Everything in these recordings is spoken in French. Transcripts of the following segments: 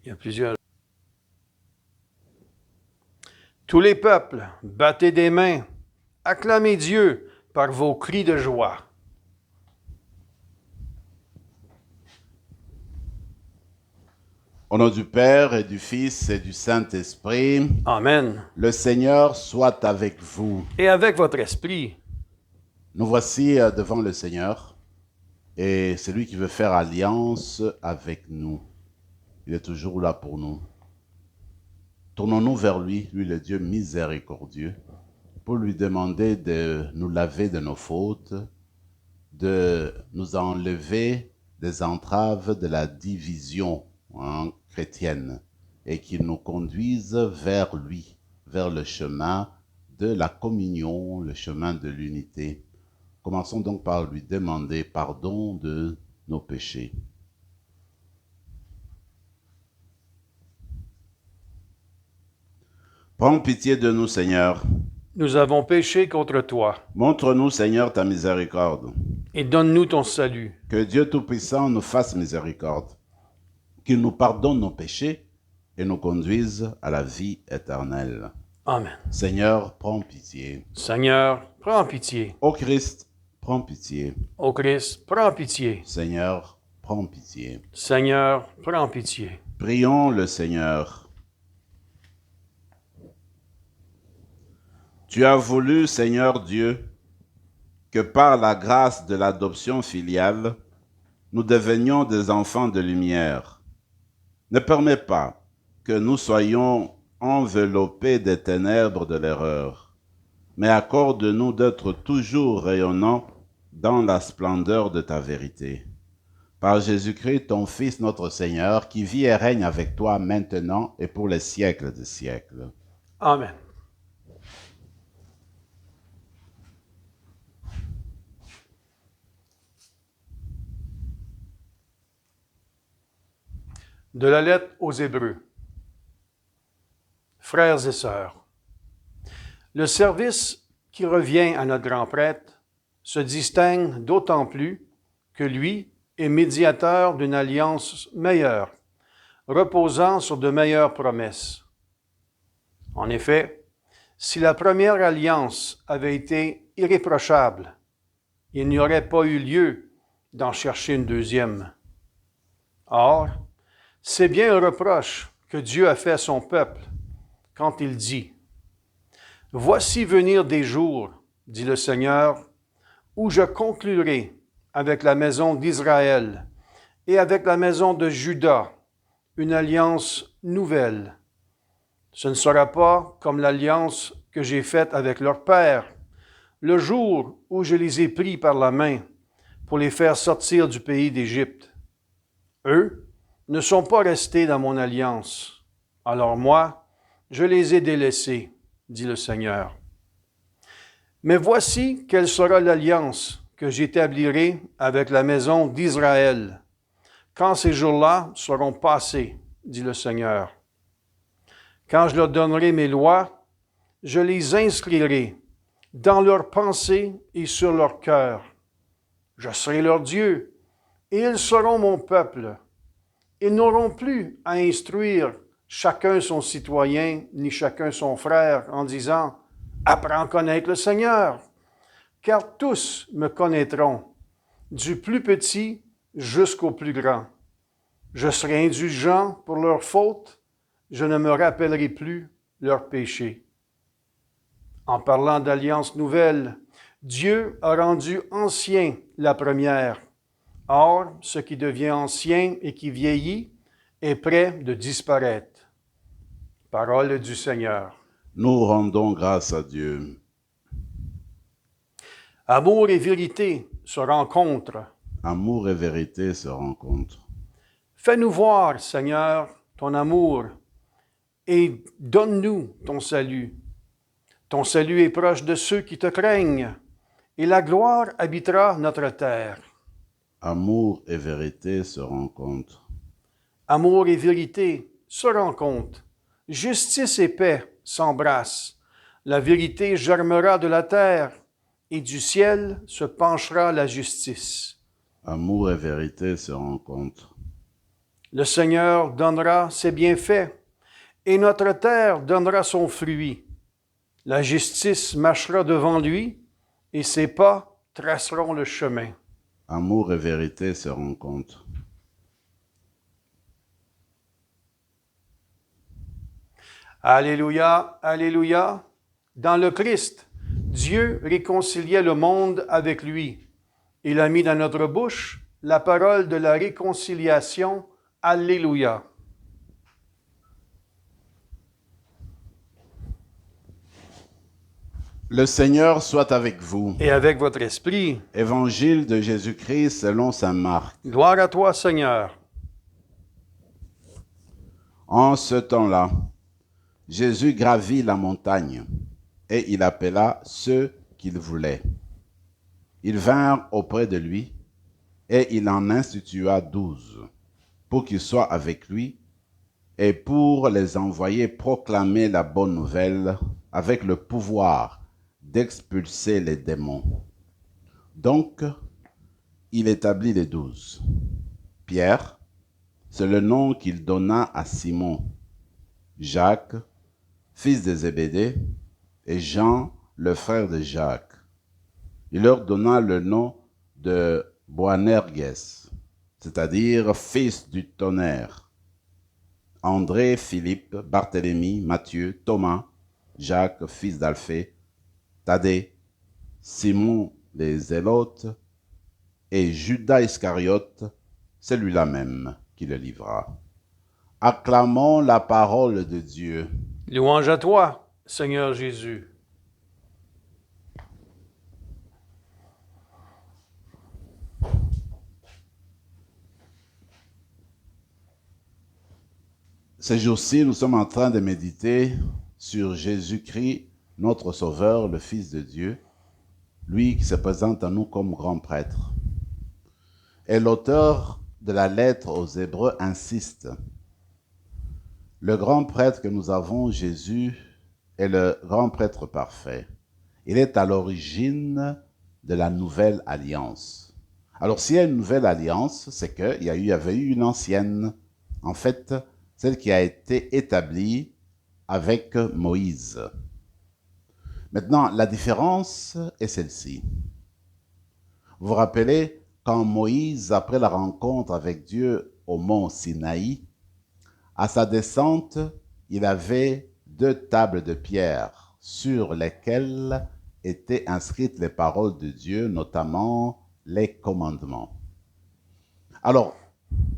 Il y a plusieurs. Tous les peuples, battez des mains, acclamez Dieu par vos cris de joie. Au nom du Père et du Fils et du Saint-Esprit, Amen. le Seigneur soit avec vous. Et avec votre esprit. Nous voici devant le Seigneur et c'est lui qui veut faire alliance avec nous. Il est toujours là pour nous. Tournons-nous vers lui, lui le Dieu miséricordieux, pour lui demander de nous laver de nos fautes, de nous enlever des entraves de la division chrétienne et qu'il nous conduise vers lui, vers le chemin de la communion, le chemin de l'unité. Commençons donc par lui demander pardon de nos péchés. Prends pitié de nous, Seigneur. Nous avons péché contre toi. Montre-nous, Seigneur, ta miséricorde. Et donne-nous ton salut. Que Dieu Tout-Puissant nous fasse miséricorde, qu'il nous pardonne nos péchés et nous conduise à la vie éternelle. Amen. Seigneur, prends pitié. Seigneur, prends pitié. Ô Christ, prends pitié. Ô Christ, prends pitié. Seigneur, prends pitié. Seigneur, prends pitié. Prions le Seigneur. Tu as voulu, Seigneur Dieu, que par la grâce de l'adoption filiale, nous devenions des enfants de lumière. Ne permets pas que nous soyons enveloppés des ténèbres de l'erreur, mais accorde-nous d'être toujours rayonnants dans la splendeur de ta vérité. Par Jésus-Christ, ton Fils, notre Seigneur, qui vit et règne avec toi maintenant et pour les siècles des siècles. Amen. De la lettre aux Hébreux. Frères et sœurs, le service qui revient à notre grand prêtre se distingue d'autant plus que lui est médiateur d'une alliance meilleure, reposant sur de meilleures promesses. En effet, si la première alliance avait été irréprochable, il n'y aurait pas eu lieu d'en chercher une deuxième. Or, c'est bien un reproche que Dieu a fait à son peuple quand il dit « Voici venir des jours, dit le Seigneur, où je conclurai avec la maison d'Israël et avec la maison de Juda une alliance nouvelle. Ce ne sera pas comme l'alliance que j'ai faite avec leur père, le jour où je les ai pris par la main pour les faire sortir du pays d'Égypte. Eux ne sont pas restés dans mon alliance. Alors moi, je les ai délaissés, dit le Seigneur. Mais voici quelle sera l'alliance que j'établirai avec la maison d'Israël, quand ces jours-là seront passés, dit le Seigneur. Quand je leur donnerai mes lois, je les inscrirai dans leurs pensées et sur leur cœur. Je serai leur Dieu, et ils seront mon peuple. Ils n'auront plus à instruire chacun son citoyen, ni chacun son frère, en disant « Apprends à connaître le Seigneur », car tous me connaîtront, du plus petit jusqu'au plus grand. Je serai indulgent pour leurs fautes, je ne me rappellerai plus leurs péchés. En parlant d'alliance nouvelle, Dieu a rendu ancien la première. Or, ce qui devient ancien et qui vieillit est près de disparaître. Parole du Seigneur. Nous rendons grâce à Dieu. Amour et vérité se rencontrent. Amour et vérité se rencontrent. Fais-nous voir, Seigneur, ton amour et donne-nous ton salut. Ton salut est proche de ceux qui te craignent et la gloire habitera notre terre. Amour et vérité se rencontrent. Amour et vérité se rencontrent. Justice et paix s'embrassent. La vérité germera de la terre et du ciel se penchera la justice. Amour et vérité se rencontrent. Le Seigneur donnera ses bienfaits, et notre terre donnera son fruit. La justice marchera devant lui, et ses pas traceront le chemin. Amour et vérité se rencontrent. Alléluia, Alléluia. Dans le Christ, Dieu réconciliait le monde avec lui. Il a mis dans notre bouche la parole de la réconciliation. Alléluia. Le Seigneur soit avec vous. Et avec votre esprit. Évangile de Jésus-Christ selon saint Marc. Gloire à toi, Seigneur. En ce temps-là, Jésus gravit la montagne et il appela ceux qu'il voulait. Ils vinrent auprès de lui et il en institua 12 pour qu'ils soient avec lui et pour les envoyer proclamer la bonne nouvelle avec le pouvoir d'expulser les démons. Donc, il établit les 12. Pierre, c'est le nom qu'il donna à Simon, Jacques, fils de Zébédée, et Jean, le frère de Jacques. Il leur donna le nom de Boanerges, c'est-à-dire fils du tonnerre. André, Philippe, Barthélemy, Matthieu, Thomas, Jacques, fils d'Alphée, Thaddée, Simon les Zélotes et Judas Iscariote, celui-là même qui le livra. Acclamons la parole de Dieu. Louange à toi, Seigneur Jésus. Ces jours-ci, nous sommes en train de méditer sur Jésus-Christ, notre Sauveur, le Fils de Dieu, lui qui se présente à nous comme grand prêtre. Et l'auteur de la lettre aux Hébreux insiste. Le grand prêtre que nous avons, Jésus, est le grand prêtre parfait. Il est à l'origine de la nouvelle alliance. Alors, s'il y a une nouvelle alliance, c'est qu'il y avait eu une ancienne. En fait, celle qui a été établie avec Moïse. Maintenant, la différence est celle-ci. Vous vous rappelez, quand Moïse, après la rencontre avec Dieu au mont Sinaï, à sa descente, il avait 2 tables de pierre sur lesquelles étaient inscrites les paroles de Dieu, notamment les commandements. Alors,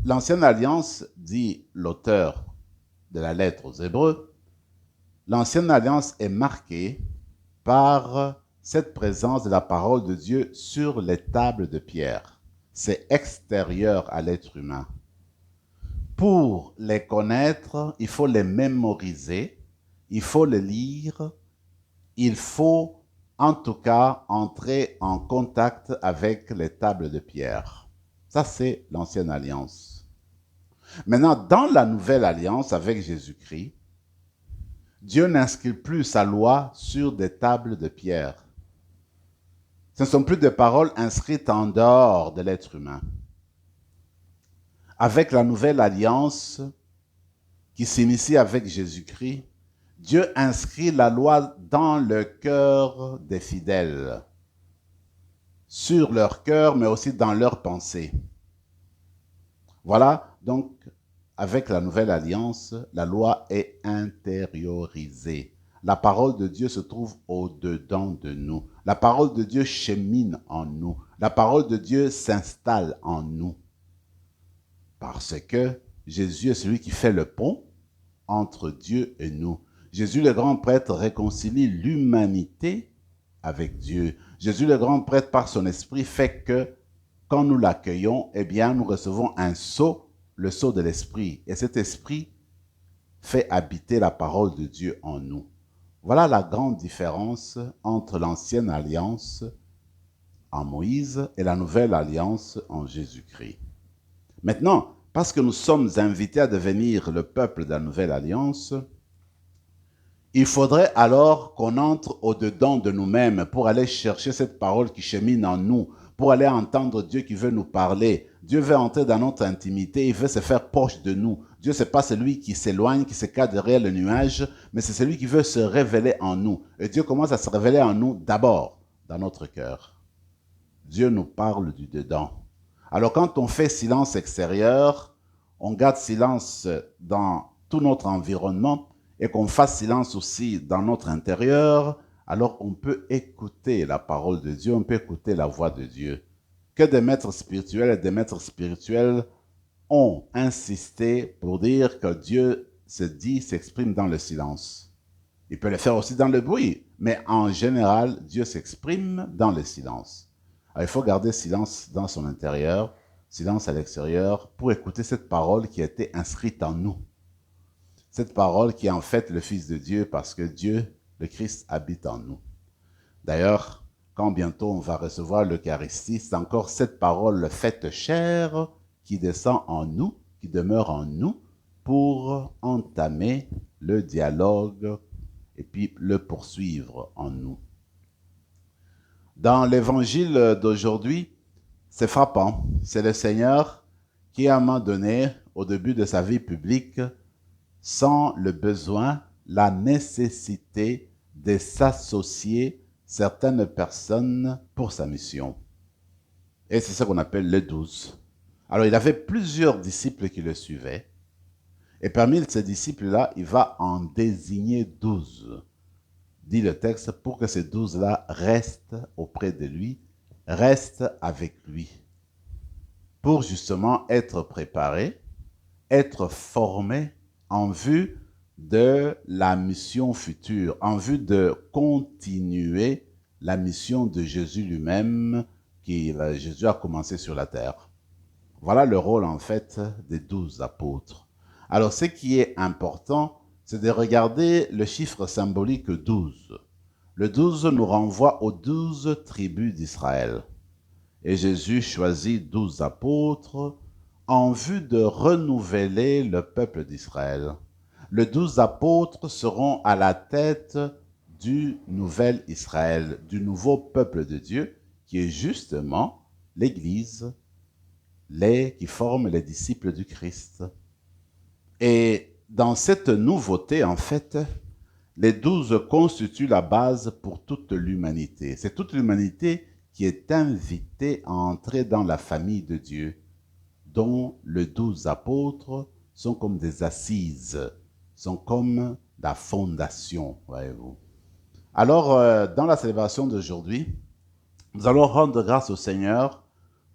l'Ancienne Alliance, dit l'auteur de la lettre aux Hébreux, l'Ancienne Alliance est marquée par cette présence de la parole de Dieu sur les tables de pierre. C'est extérieur à l'être humain. Pour les connaître, il faut les mémoriser, il faut les lire, il faut en tout cas entrer en contact avec les tables de pierre. Ça, c'est l'Ancienne Alliance. Maintenant, dans la Nouvelle Alliance avec Jésus-Christ, Dieu n'inscrit plus sa loi sur des tables de pierre. Ce ne sont plus des paroles inscrites en dehors de l'être humain. Avec la Nouvelle Alliance qui s'initie avec Jésus-Christ, Dieu inscrit la loi dans le cœur des fidèles, sur leur cœur, mais aussi dans leurs pensées. Voilà, donc, avec la Nouvelle Alliance, la loi est intériorisée. La parole de Dieu se trouve au-dedans de nous. La parole de Dieu chemine en nous. La parole de Dieu s'installe en nous. Parce que Jésus est celui qui fait le pont entre Dieu et nous. Jésus, le grand prêtre, réconcilie l'humanité avec Dieu. Jésus, le grand prêtre, par son esprit, fait que quand nous l'accueillons, eh bien, nous recevons un sceau, le sceau de l'esprit. Et cet esprit fait habiter la parole de Dieu en nous. Voilà la grande différence entre l'ancienne alliance en Moïse et la nouvelle alliance en Jésus-Christ. Maintenant, parce que nous sommes invités à devenir le peuple de la nouvelle alliance, il faudrait alors qu'on entre au-dedans de nous-mêmes pour aller chercher cette parole qui chemine en nous, pour aller entendre Dieu qui veut nous parler Dieu veut entrer dans notre intimité, il veut se faire proche de nous. Dieu, ce n'est pas celui qui s'éloigne, qui se cache derrière le nuage, mais c'est celui qui veut se révéler en nous. Et Dieu commence à se révéler en nous d'abord, dans notre cœur. Dieu nous parle du dedans. Alors quand on fait silence extérieur, on garde silence dans tout notre environnement et qu'on fasse silence aussi dans notre intérieur, alors on peut écouter la parole de Dieu, on peut écouter la voix de Dieu. Que des maîtres spirituels et des maîtres spirituels ont insisté pour dire que Dieu se dit, s'exprime dans le silence. Il peut le faire aussi dans le bruit, mais en général, Dieu s'exprime dans le silence. Alors, il faut garder silence dans son intérieur, silence à l'extérieur, pour écouter cette parole qui a été inscrite en nous. Cette parole qui est en fait le Fils de Dieu, parce que Dieu, le Christ, habite en nous. D'ailleurs, quand bientôt on va recevoir l'Eucharistie, c'est encore cette parole faite chair qui descend en nous, qui demeure en nous, pour entamer le dialogue et puis le poursuivre en nous. Dans l'évangile d'aujourd'hui, c'est frappant. C'est le Seigneur qui, à un moment donné, au début de sa vie publique, sent le besoin, la nécessité de s'associer certaines personnes pour sa mission. Et c'est ce qu'on appelle les 12. Alors, il avait plusieurs disciples qui le suivaient. Et parmi ces disciples-là, il va en désigner 12. Dit le texte, pour que ces 12-là restent auprès de lui, restent avec lui. Pour justement être préparés, être formés en vue de la mission future, en vue de continuer la mission de Jésus lui-même, Jésus a commencé sur la terre. Voilà le rôle en fait des 12 apôtres. Alors ce qui est important, c'est de regarder le chiffre symbolique 12. Le 12 nous renvoie aux 12 tribus d'Israël. Et Jésus choisit 12 apôtres en vue de renouveler le peuple d'Israël. Les 12 apôtres seront à la tête du nouvel Israël, du nouveau peuple de Dieu, qui est justement l'Église, qui forment les disciples du Christ. Et dans cette nouveauté, en fait, les 12 constituent la base pour toute l'humanité. C'est toute l'humanité qui est invitée à entrer dans la famille de Dieu, dont les 12 apôtres sont comme des assises, sont comme la fondation, voyez-vous. Alors, dans la célébration d'aujourd'hui, nous allons rendre grâce au Seigneur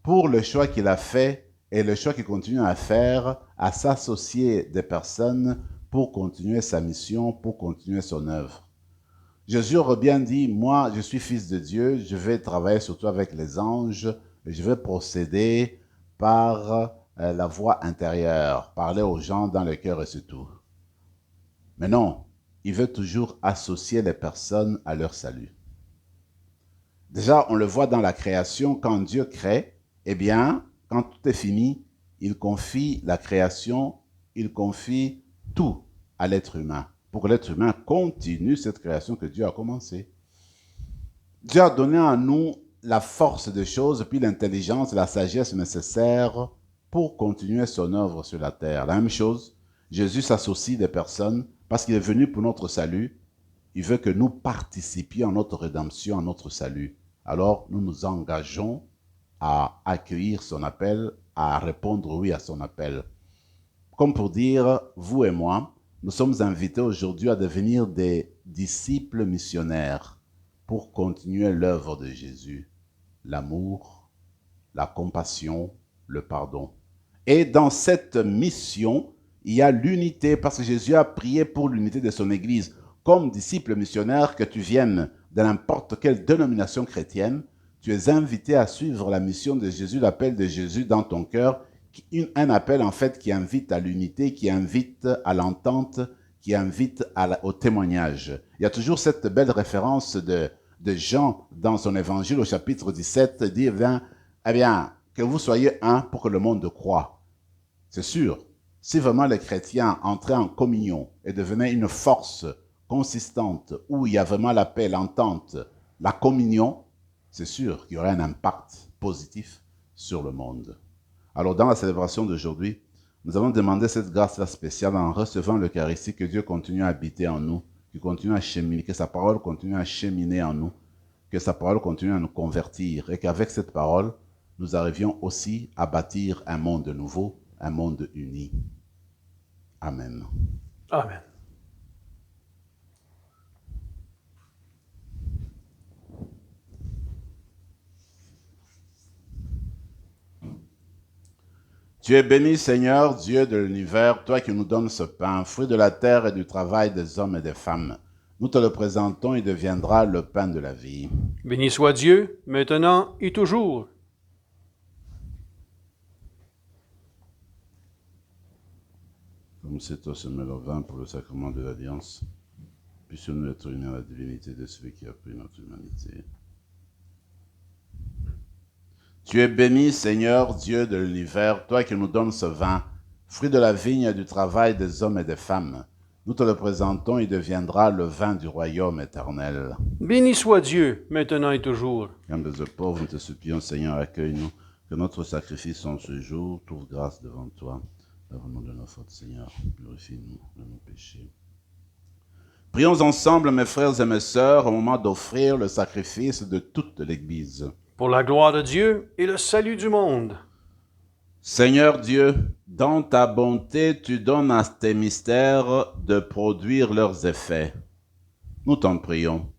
pour le choix qu'il a fait et le choix qu'il continue à faire, à s'associer des personnes pour continuer sa mission, pour continuer son œuvre. Jésus aurait bien dit, moi, je suis fils de Dieu, je vais travailler surtout avec les anges, et je vais procéder par la voie intérieure, parler aux gens dans le cœur et c'est tout. Mais non, il veut toujours associer les personnes à leur salut. Déjà, on le voit dans la création, quand Dieu crée, eh bien, quand tout est fini, il confie la création, il confie tout à l'être humain, pour que l'être humain continue cette création que Dieu a commencée. Dieu a donné à nous la force des choses, puis l'intelligence et la sagesse nécessaires pour continuer son œuvre sur la terre. La même chose, Jésus s'associe des personnes parce qu'il est venu pour notre salut. Il veut que nous participions à notre rédemption, à notre salut. Alors, nous nous engageons à accueillir son appel, à répondre oui à son appel. Comme pour dire, vous et moi, nous sommes invités aujourd'hui à devenir des disciples missionnaires pour continuer l'œuvre de Jésus, l'amour, la compassion, le pardon. Et dans cette mission, il y a l'unité, parce que Jésus a prié pour l'unité de son Église. Comme disciple missionnaire, que tu viennes de n'importe quelle dénomination chrétienne, tu es invité à suivre la mission de Jésus, l'appel de Jésus dans ton cœur, un appel en fait qui invite à l'unité, qui invite à l'entente, qui invite au témoignage. Il y a toujours cette belle référence de Jean dans son évangile au chapitre 17, dit, eh bien, que vous soyez un pour que le monde croie. C'est sûr, si vraiment les chrétiens entraient en communion et devenaient une force consistante, où il y a vraiment la paix, l'entente, la communion, c'est sûr qu'il y aurait un impact positif sur le monde. Alors, dans la célébration d'aujourd'hui, nous allons demander cette grâce-là spéciale en recevant l'Eucharistie, que Dieu continue à habiter en nous, qu'il continue à cheminer, que sa parole continue à cheminer en nous, que sa parole continue à nous convertir et qu'avec cette parole, nous arrivions aussi à bâtir un monde nouveau, un monde uni. Amen. Amen. Tu es béni, Seigneur, Dieu de l'univers, toi qui nous donnes ce pain, fruit de la terre et du travail des hommes et des femmes. Nous te le présentons, il deviendra le pain de la vie. Béni soit Dieu, maintenant et toujours. Comme c'est toi semé le vin pour le sacrement de l'Alliance, puissions-nous être unis à la divinité de celui qui a pris notre humanité. Tu es béni, Seigneur, Dieu de l'univers, toi qui nous donnes ce vin, fruit de la vigne et du travail des hommes et des femmes. Nous te le présentons, il deviendra le vin du royaume éternel. Béni soit Dieu, maintenant et toujours. Humbles et pauvres, nous te supplions, Seigneur, accueille-nous, que notre sacrifice en ce jour trouve grâce devant toi. Pardonne-nous de nos fautes, Seigneur, purifie-nous de nos péchés. Prions ensemble, mes frères et mes sœurs, au moment d'offrir le sacrifice de toute l'Église. Pour la gloire de Dieu et le salut du monde. Seigneur Dieu, dans ta bonté, tu donnes à tes mystères de produire leurs effets. Nous t'en prions,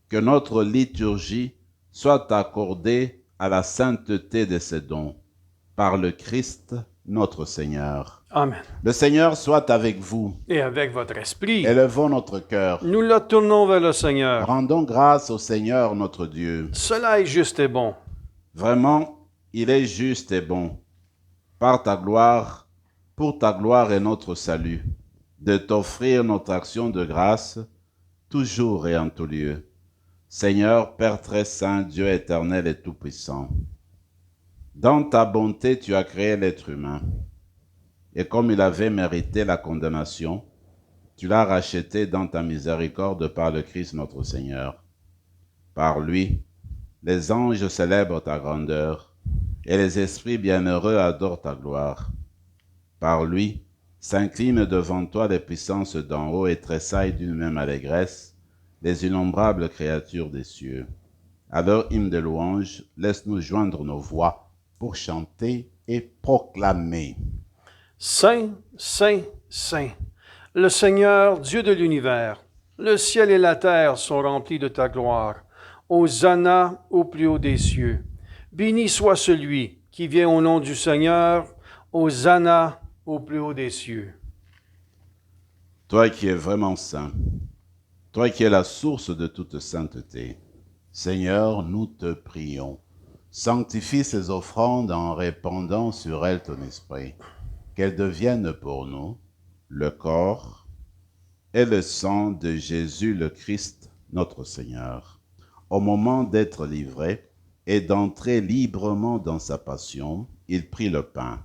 que notre liturgie soit accordée à la sainteté de ces dons, par le Christ notre Seigneur. Amen. Le Seigneur soit avec vous. Et avec votre esprit, Élevons notre cœur. nous le tournons vers le Seigneur. Rendons grâce au Seigneur notre Dieu. Cela est juste et bon. Vraiment, il est juste et bon, par ta gloire, pour ta gloire et notre salut, de t'offrir notre action de grâce, toujours et en tout lieu. Seigneur, Père très saint, Dieu éternel et tout-puissant, dans ta bonté, tu as créé l'être humain, et comme il avait mérité la condamnation, tu l'as racheté dans ta miséricorde par le Christ notre Seigneur. Par lui, les anges célèbrent ta grandeur, et les esprits bienheureux adorent ta gloire. Par lui, s'inclinent devant toi les puissances d'en haut et tressaillent d'une même allégresse les innombrables créatures des cieux. À leur hymne de louange, laisse-nous joindre nos voix pour chanter et proclamer. Saint, Saint, Saint, le Seigneur, Dieu de l'univers, le ciel et la terre sont remplis de ta gloire. Hosanna au plus haut des cieux. Béni soit celui qui vient au nom du Seigneur. Hosanna au plus haut des cieux. Toi qui es vraiment saint, toi qui es la source de toute sainteté, Seigneur, nous te prions. Sanctifie ces offrandes en répandant sur elles ton esprit, qu'elles deviennent pour nous le corps et le sang de Jésus le Christ, notre Seigneur. Au moment d'être livré et d'entrer librement dans sa passion, il prit le pain.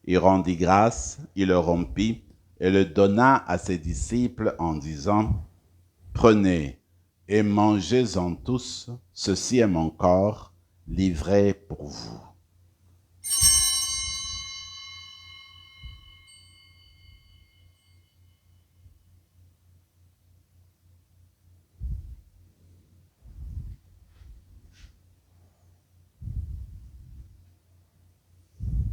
Il rendit grâce, il le rompit et le donna à ses disciples en disant « Prenez et mangez-en tous, ceci est mon corps, livré pour vous. »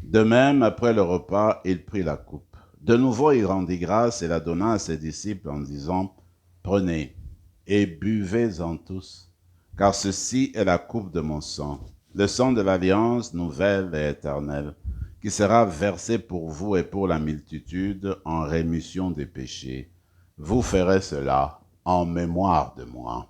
De même, après le repas, il prit la coupe. De nouveau, il rendit grâce et la donna à ses disciples en disant « Prenez et buvez-en tous, car ceci est la coupe de mon sang, le sang de l'alliance nouvelle et éternelle, qui sera versé pour vous et pour la multitude en rémission des péchés. Vous ferez cela en mémoire de moi. »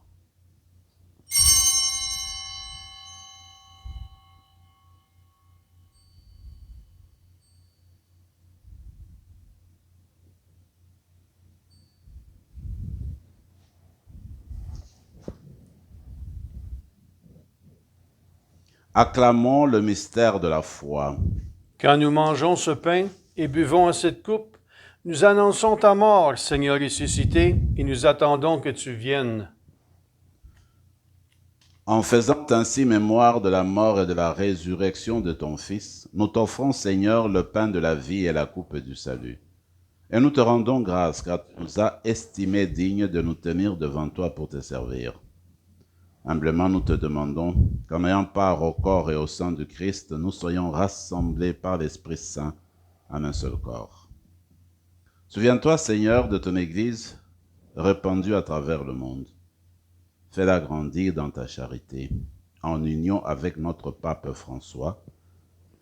Acclamons le mystère de la foi. Quand nous mangeons ce pain et buvons à cette coupe, nous annonçons ta mort, Seigneur ressuscité, et nous attendons que tu viennes. En faisant ainsi mémoire de la mort et de la résurrection de ton Fils, nous t'offrons, Seigneur, le pain de la vie et la coupe du salut. Et nous te rendons grâce, car tu nous as estimés dignes de nous tenir devant toi pour te servir. Humblement, nous te demandons qu'en ayant part au corps et au sang du Christ, nous soyons rassemblés par l'Esprit Saint en un seul corps. Souviens-toi, Seigneur, de ton Église répandue à travers le monde. Fais-la grandir dans ta charité, en union avec notre pape François,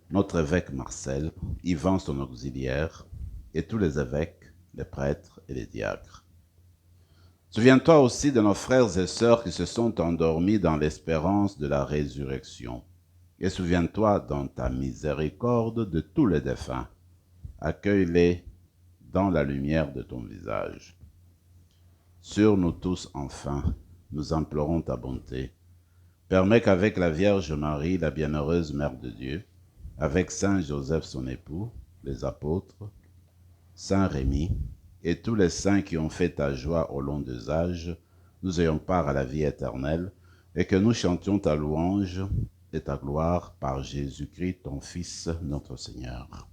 notre évêque Marcel, Yvan son auxiliaire, et tous les évêques, les prêtres et les diacres. Souviens-toi aussi de nos frères et sœurs qui se sont endormis dans l'espérance de la résurrection. Et souviens-toi dans ta miséricorde de tous les défunts. Accueille-les dans la lumière de ton visage. Sur nous tous, enfin, nous implorons ta bonté. Permets qu'avec la Vierge Marie, la bienheureuse Mère de Dieu, avec Saint Joseph son époux, les apôtres, Saint Rémy, et tous les saints qui ont fait ta joie au long des âges, nous ayons part à la vie éternelle, et que nous chantions ta louange et ta gloire par Jésus-Christ, ton Fils, notre Seigneur.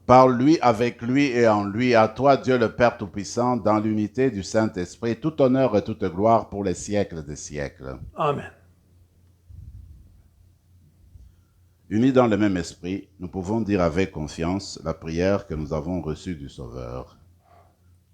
Par lui, avec lui et en lui, à toi, Dieu le Père Tout-Puissant, dans l'unité du Saint-Esprit, tout honneur et toute gloire pour les siècles des siècles. Amen. Unis dans le même esprit, nous pouvons dire avec confiance la prière que nous avons reçue du Sauveur.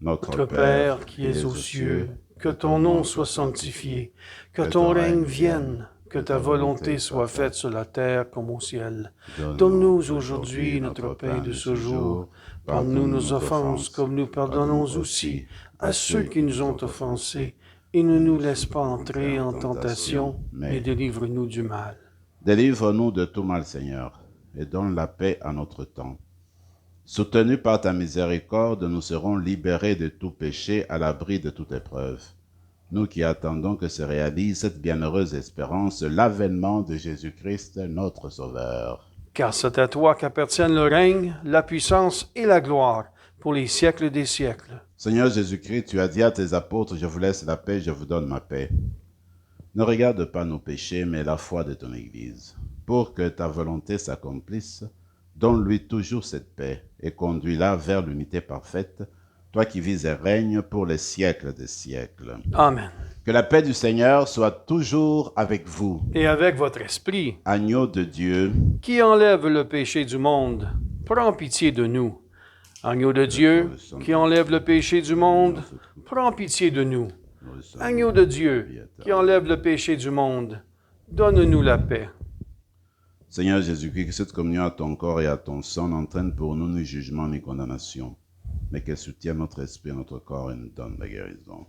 Notre Père qui es aux cieux, que ton nom soit sanctifié, que ton règne vienne, que ta volonté soit faite sur la terre comme au ciel. Donne-nous aujourd'hui notre pain de ce jour. Pardonne-nous nos offenses comme nous pardonnons aussi à ceux qui nous ont offensés. Et ne nous laisse pas entrer en tentation, mais délivre-nous du mal. Délivre-nous de tout mal, Seigneur, et donne la paix à notre temps. Soutenus par ta miséricorde, nous serons libérés de tout péché, à l'abri de toute épreuve. Nous qui attendons que se réalise cette bienheureuse espérance, l'avènement de Jésus-Christ, notre Sauveur. Car c'est à toi qu'appartiennent le règne, la puissance et la gloire, pour les siècles des siècles. Seigneur Jésus-Christ, tu as dit à tes apôtres, je vous laisse la paix, je vous donne ma paix. Ne regarde pas nos péchés, mais la foi de ton Église. Pour que ta volonté s'accomplisse, donne-lui toujours cette paix et conduis-la vers l'unité parfaite, toi qui vis et règnes pour les siècles des siècles. Amen. Que la paix du Seigneur soit toujours avec vous. Et avec votre esprit, Agneau de Dieu, qui enlève le péché du monde, prends pitié de nous. Agneau de Dieu, qui enlève le péché du monde, prends pitié de nous. Agneau de Dieu, qui enlève le péché du monde, donne-nous la paix. Seigneur Jésus-Christ, que cette communion à ton corps et à ton sang n'entraîne pour nous ni jugement ni condamnation, mais qu'elle soutienne notre esprit et notre corps et nous donne la guérison.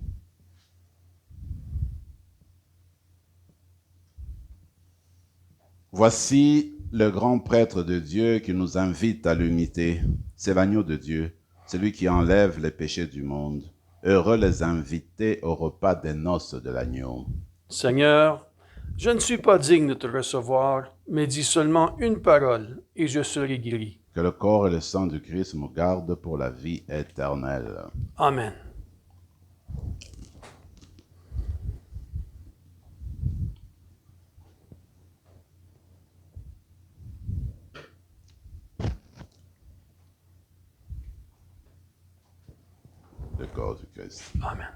Voici le grand prêtre de Dieu qui nous invite à l'unité. C'est l'agneau de Dieu, celui qui enlève les péchés du monde. Heureux les invités au repas des noces de l'agneau. Seigneur, je ne suis pas digne de te recevoir, mais dis seulement une parole, et je serai guéri. Que le corps et le sang du Christ nous gardent pour la vie éternelle. Amen. Le corps du Christ. Amen.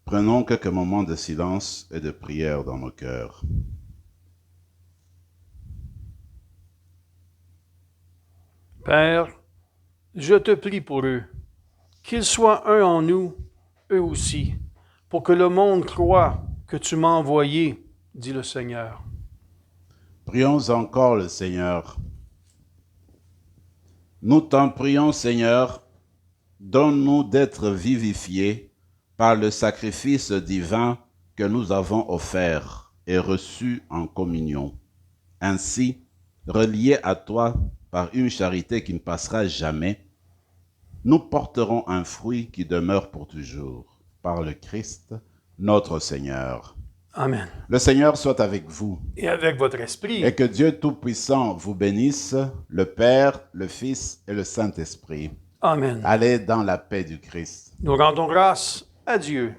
Prenons quelques moments de silence et de prière dans nos cœurs. Père, je te prie pour eux, qu'ils soient un en nous, eux aussi, pour que le monde croie que tu m'as envoyé, dit le Seigneur. Prions encore le Seigneur. Nous t'en prions, Seigneur, donne-nous d'être vivifiés par le sacrifice divin que nous avons offert et reçu en communion. Ainsi, reliés à toi par une charité qui ne passera jamais, nous porterons un fruit qui demeure pour toujours, par le Christ, notre Seigneur. Amen. Le Seigneur soit avec vous, Et avec votre esprit. et que Dieu Tout-Puissant vous bénisse, le Père, le Fils et le Saint-Esprit. Amen. Allez dans la paix du Christ. Nous rendons grâce à Dieu.